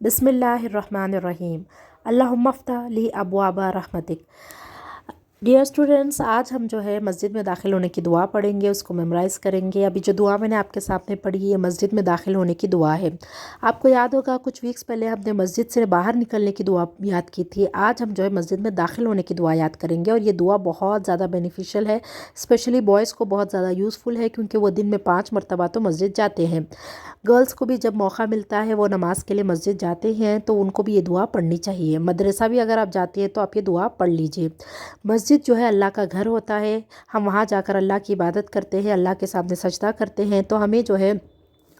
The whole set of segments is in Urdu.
بسم اللہ الرحمن الرحیم۔ اللہم افتح لی ابواب رحمتک۔ ڈیئر اسٹوڈنٹس، آج ہم جو ہے مسجد میں داخل ہونے کی دعا پڑھیں گے، اس کو میمورائز کریں گے۔ ابھی جو دعا میں نے آپ کے سامنے پڑھی ہے یہ مسجد میں داخل ہونے کی دعا ہے۔ آپ کو یاد ہوگا کچھ ویکس پہلے ہم نے مسجد سے باہر نکلنے کی دعا یاد کی تھی۔ آج ہم جو ہے مسجد میں داخل ہونے کی دعا یاد کریں گے، اور یہ دعا بہت زیادہ بینیفیشل ہے، اسپیشلی بوائز کو بہت زیادہ یوزفل ہے، کیونکہ وہ دن میں 5 مرتبہ تو مسجد جاتے ہیں۔ گرلز کو بھی جب موقع ملتا ہے وہ نماز کے لیے مسجد جاتے ہیں تو ان کو بھی یہ دعا پڑھنی چاہیے۔ مدرسہ بھی اگر آپ جاتے ہیں تو آپ یہ دعا پڑھ لیجئے۔ مسجد جو ہے اللہ کا گھر ہوتا ہے، ہم وہاں جا کر اللہ کی عبادت کرتے ہیں، اللہ کے سامنے سجدہ کرتے ہیں، تو ہمیں جو ہے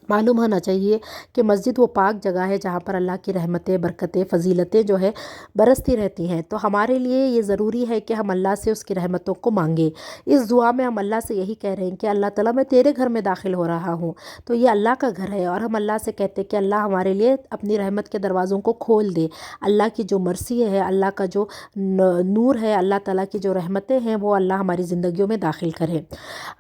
معلوم ہونا چاہیے کہ مسجد وہ پاک جگہ ہے جہاں پر اللہ کی رحمتیں، برکتیں، فضیلتیں جو ہے برستی رہتی ہیں۔ تو ہمارے لیے یہ ضروری ہے کہ ہم اللہ سے اس کی رحمتوں کو مانگیں۔ اس دعا میں ہم اللہ سے یہی کہہ رہے ہیں کہ اللہ تعالیٰ میں تیرے گھر میں داخل ہو رہا ہوں، تو یہ اللہ کا گھر ہے، اور ہم اللہ سے کہتے ہیں کہ اللہ ہمارے لیے اپنی رحمت کے دروازوں کو کھول دے۔ اللہ کی جو مرسی ہے، اللہ کا جو نور ہے، اللہ تعالیٰ کی جو رحمتیں ہیں وہ اللہ ہماری زندگیوں میں داخل کرے۔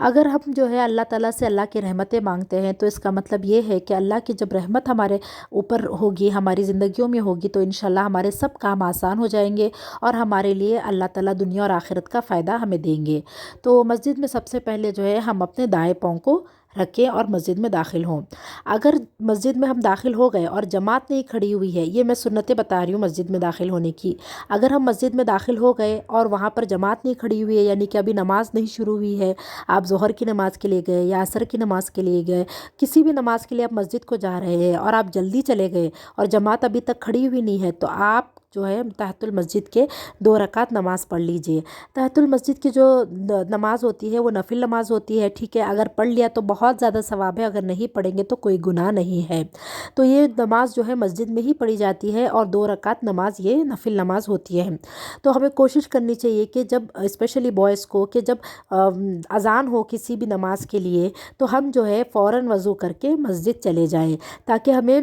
اگر ہم جو ہے اللہ تعالیٰ سے اللہ کی رحمتیں مانگتے ہیں تو اس کا مطلب یہ ہے کہ اللہ کی جب رحمت ہمارے اوپر ہوگی، ہماری زندگیوں میں ہوگی، تو انشاءاللہ ہمارے سب کام آسان ہو جائیں گے، اور ہمارے لیے اللہ تعالیٰ دنیا اور آخرت کا فائدہ ہمیں دیں گے۔ تو مسجد میں سب سے پہلے جو ہے ہم اپنے دائیں پاؤں کو رکھیں اور مسجد میں داخل ہوں۔ اگر مسجد میں ہم داخل ہو گئے اور جماعت نہیں کھڑی ہوئی ہے، یہ میں سنتیں بتا رہی ہوں مسجد میں داخل ہونے کی، اگر ہم مسجد میں داخل ہو گئے اور وہاں پر جماعت نہیں کھڑی ہوئی ہے، یعنی کہ ابھی نماز نہیں شروع ہوئی ہے، آپ ظہر کی نماز کے لیے گئے یا عصر کی نماز کے لیے گئے، کسی بھی نماز کے لیے آپ مسجد کو جا رہے ہیں اور آپ جلدی چلے گئے اور جماعت ابھی تک کھڑی ہوئی نہیں ہے، تو آپ جو ہے تحت المسجد کے 2 رکعت نماز پڑھ لیجئے۔ تحت المسجد کی جو نماز ہوتی ہے وہ نفل نماز ہوتی ہے، ٹھیک ہے، اگر پڑھ لیا تو بہت زیادہ ثواب ہے، اگر نہیں پڑھیں گے تو کوئی گناہ نہیں ہے۔ تو یہ نماز جو ہے مسجد میں ہی پڑھی جاتی ہے، اور 2 رکعت نماز یہ نفل نماز ہوتی ہے۔ تو ہمیں کوشش کرنی چاہیے کہ جب اسپیشلی بوائز کو کہ جب اذان ہو کسی بھی نماز کے لیے تو ہم جو ہے فوراً وضو کر کے مسجد چلے جائیں، تاکہ ہمیں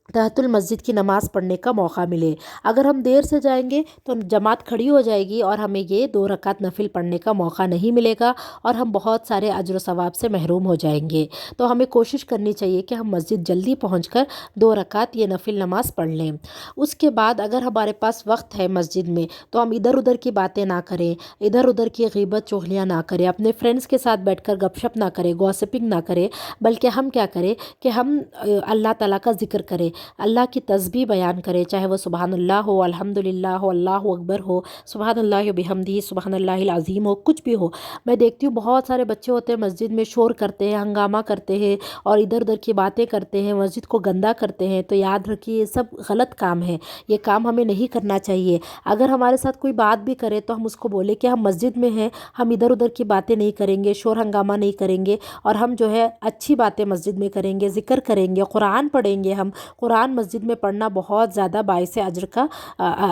تحت المسجد کی نماز پڑھنے کا موقع ملے۔ اگر ہم دیر سے جائیں گے تو جماعت کھڑی ہو جائے گی اور ہمیں یہ 2 رکعت نفل پڑھنے کا موقع نہیں ملے گا، اور ہم بہت سارے اجر و ثواب سے محروم ہو جائیں گے۔ تو ہمیں کوشش کرنی چاہیے کہ ہم مسجد جلدی پہنچ کر 2 رکعت یہ نفل نماز پڑھ لیں۔ اس کے بعد اگر ہمارے پاس وقت ہے مسجد میں تو ہم ادھر ادھر کی باتیں نہ کریں، ادھر ادھر کی غیبت چغلیاں نہ کریں، اپنے فرینڈز کے ساتھ بیٹھ کر گپ شپ نہ کریں، گوسپنگ نہ کریں، بلکہ ہم کیا کریں کہ ہم اللہ تعالیٰ کا ذکر کریں، اللہ کی تسبیح بیان کرے، چاہے وہ سبحان اللہ ہو، الحمدللہ ہو، اللہ اکبر ہو، سبحان اللہ و بحمدہ، سبحان اللہ العظیم ہو، کچھ بھی ہو۔ میں دیکھتی ہوں بہت سارے بچے ہوتے ہیں مسجد میں شور کرتے ہیں، ہنگامہ کرتے ہیں اور ادھر ادھر کی باتیں کرتے ہیں، مسجد کو گندا کرتے ہیں، تو یاد رکھیے یہ سب غلط کام ہے، یہ کام ہمیں نہیں کرنا چاہیے۔ اگر ہمارے ساتھ کوئی بات بھی کرے تو ہم اس کو بولے کہ ہم مسجد میں ہیں، ہم ادھر ادھر کی باتیں نہیں کریں گے، شور ہنگامہ نہیں کریں گے، اور ہم جو ہے اچھی باتیں مسجد میں کریں گے، ذکر کریں گے، قرآن پڑھیں گے۔ ہم قرآن مسجد میں پڑھنا بہت زیادہ باعث اجر کا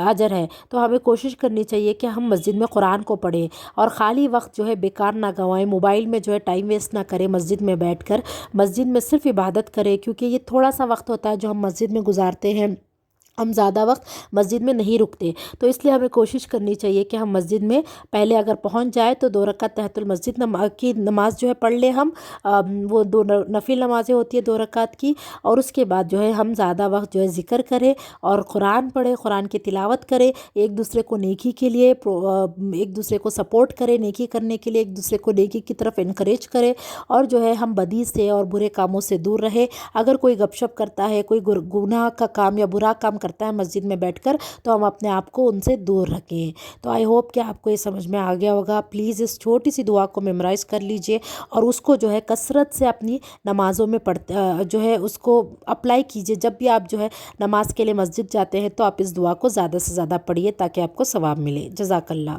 اجر ہے، تو ہمیں کوشش کرنی چاہیے کہ ہم مسجد میں قرآن کو پڑھیں، اور خالی وقت جو ہے بیکار نہ گوائیں، موبائل میں جو ہے ٹائم ویسٹ نہ کریں، مسجد میں بیٹھ کر مسجد میں صرف عبادت کریں، کیونکہ یہ تھوڑا سا وقت ہوتا ہے جو ہم مسجد میں گزارتے ہیں، ہم زیادہ وقت مسجد میں نہیں رکتے۔ تو اس لیے ہمیں کوشش کرنی چاہیے کہ ہم مسجد میں پہلے اگر پہنچ جائے تو 2 رکعت تحت المسجد کی نماز جو ہے پڑھ لیں ہم، وہ 2 نفل نمازیں ہوتی ہے 2 رکعت کی، اور اس کے بعد جو ہے ہم زیادہ وقت جو ہے ذکر کریں اور قرآن پڑھیں، قرآن کی تلاوت کریں، ایک دوسرے کو نیکی کے لیے ایک دوسرے کو سپورٹ کریں، نیکی کرنے کے لیے ایک دوسرے کو نیکی کی طرف انکریج کریں، اور جو ہے ہم بدی سے اور برے کاموں سے دور رہیں۔ اگر کوئی گپ شپ کرتا ہے، کوئی گناہ کا کام یا برا کام کرتا ہے مسجد میں بیٹھ کر، تو ہم اپنے آپ کو ان سے دور رکھیں۔ تو آئی ہوپ کہ آپ کو یہ سمجھ میں آ گیا ہوگا۔ پلیز اس چھوٹی سی دعا کو میمورائز کر لیجئے، اور اس کو جو ہے کثرت سے اپنی نمازوں میں جو ہے اس کو اپلائی کیجئے۔ جب بھی آپ جو ہے نماز کے لیے مسجد جاتے ہیں تو آپ اس دعا کو زیادہ سے زیادہ پڑھیے، تاکہ آپ کو ثواب ملے۔ جزاک اللہ۔